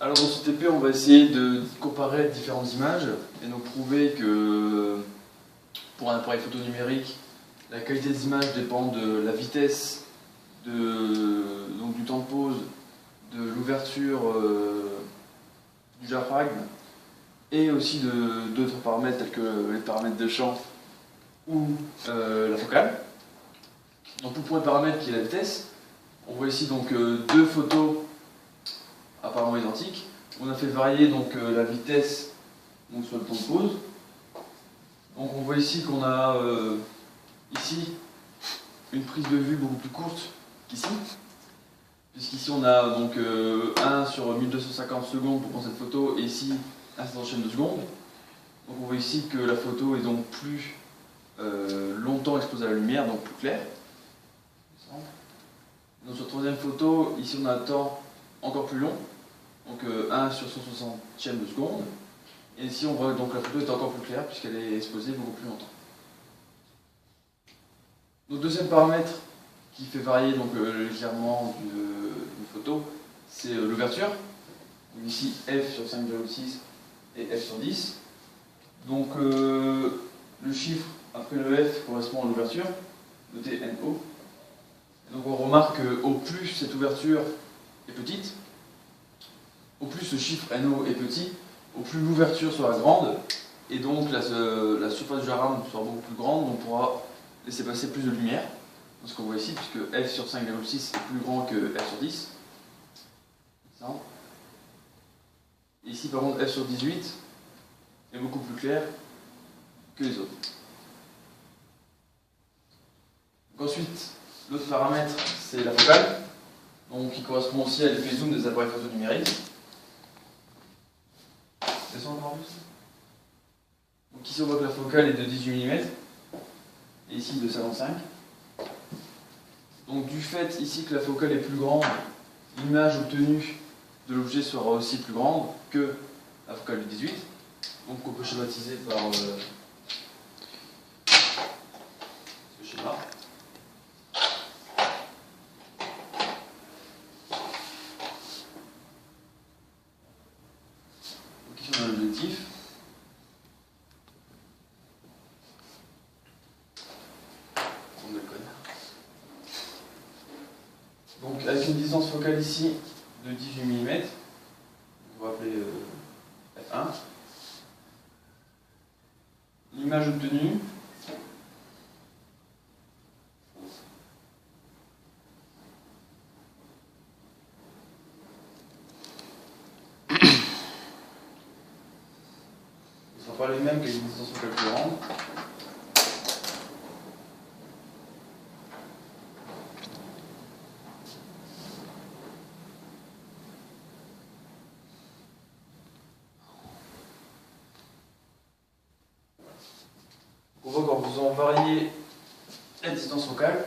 Alors dans ce TP, on va essayer de comparer différentes images et donc prouver que pour un appareil photo numérique, la qualité des images dépend de la vitesse, donc du temps de pause, de l'ouverture du diaphragme et aussi d'autres paramètres tels que les paramètres de champ ou la focale. Donc pour le premier paramètre qui est la vitesse, on voit ici donc deux photos apparemment identiques. On a fait varier donc la vitesse donc sur le temps de pause. Donc on voit ici qu'on a ici une prise de vue beaucoup plus courte qu'ici, puisqu'ici on a donc 1 sur 1250 secondes pour prendre cette photo et ici un sur chaîne de secondes. Donc on voit ici que la photo est donc plus longtemps exposée à la lumière, donc plus claire. Donc sur la troisième photo, ici on a un temps encore plus long, donc 1 sur 160e de seconde. Et ici on voit donc la photo est encore plus claire puisqu'elle est exposée beaucoup plus longtemps. Donc deuxième paramètre qui fait varier donc légèrement d'une photo, c'est l'ouverture. Ici f sur 5,6 et f sur 10. Donc le chiffre après le f correspond à l'ouverture, noté NO. Donc on remarque qu'au plus cette ouverture est petite, au plus ce chiffre NO est petit, au plus l'ouverture sera grande, et donc la surface du diagramme sera beaucoup plus grande, donc on pourra laisser passer plus de lumière. Ce qu'on voit ici, puisque f sur 5,6 est plus grand que f sur 10. Et ici par contre f sur 18 est beaucoup plus clair que les autres. Donc ensuite, l'autre paramètre, c'est la focale, donc qui correspond aussi à l'effet zoom des appareils photo numériques. Donc ici on voit que la focale est de 18 mm, et ici de 55. Donc du fait ici que la focale est plus grande, l'image obtenue de l'objet sera aussi plus grande que la focale de 18. Donc on peut schématiser par ce schéma. Donc ici on a l'objectif. On le connaît. Donc avec une distance focale ici de 18 mm, on va appeler F1. L'image obtenue ne sera pas les mêmes qu'avec une distance focale plus grande. On voit qu'en faisant varier la distance focale,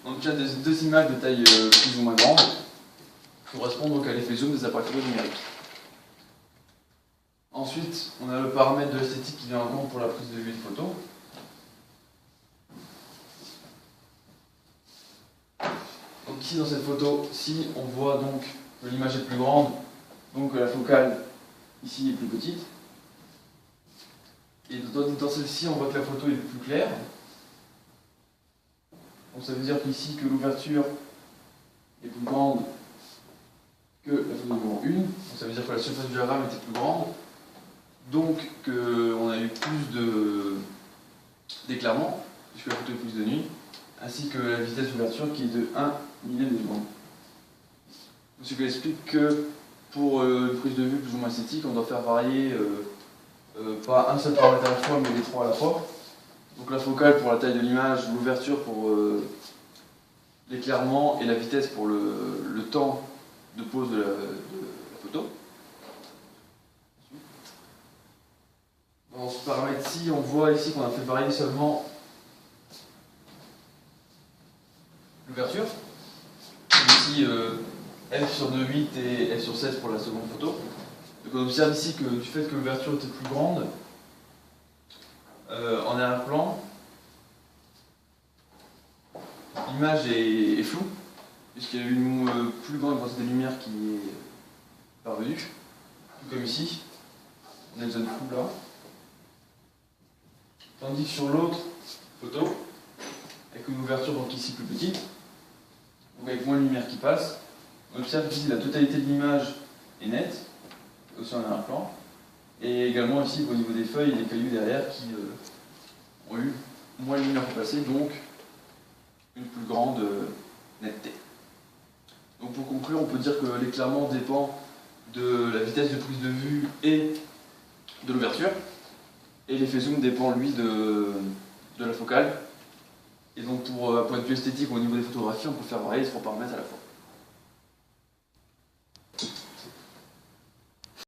donc il y a deux images de taille plus ou moins grande, correspondent donc à l'effet zoom des appareils photo numériques. Ensuite, on a le paramètre de l'esthétique qui vient en compte pour la prise de vue de photo. Donc ici dans cette photo-ci, on voit donc que l'image est plus grande, donc que la focale ici est plus petite. Et dans celle-ci, on voit que la photo est plus claire. Donc ça veut dire qu'ici que l'ouverture est plus grande que la photo numéro 1. Donc ça veut dire que la surface du diagramme était plus grande. Donc qu'on a eu plus d'éclairement, puisque la photo est plus de nuit, ainsi que la vitesse d'ouverture qui est de 1 millième de seconde. Ce qui explique que pour une prise de vue plus ou moins esthétique, on doit faire varier pas un seul paramètre à la fois, mais les trois à la fois. Donc la focale pour la taille de l'image, l'ouverture pour l'éclairement et la vitesse pour le temps de pose de la photo. Dans ce paramètre-ci, on voit ici qu'on a fait varier seulement l'ouverture. Ici f sur 2,8 et f sur 16 pour la seconde photo. Donc on observe ici que du fait que l'ouverture était plus grande, en arrière-plan, l'image est floue, puisqu'il y a une plus grande quantité de lumière qui est parvenu, tout comme ici, on a une zone floue là. Tandis que sur l'autre photo, avec une ouverture donc ici plus petite, donc avec moins de lumière qui passe, on observe qu'ici la totalité de l'image est nette, aussi en arrière-plan, et également ici au niveau des feuilles et des cailloux derrière qui ont eu moins de lumière qui passait, donc une plus grande netteté. Donc pour conclure, on peut dire que l'éclairement dépend de la vitesse de prise de vue et de l'ouverture, et l'effet zoom dépend lui de la focale. Et donc pour un point de vue esthétique au niveau des photographies, on peut faire varier les trois paramètres à la fois.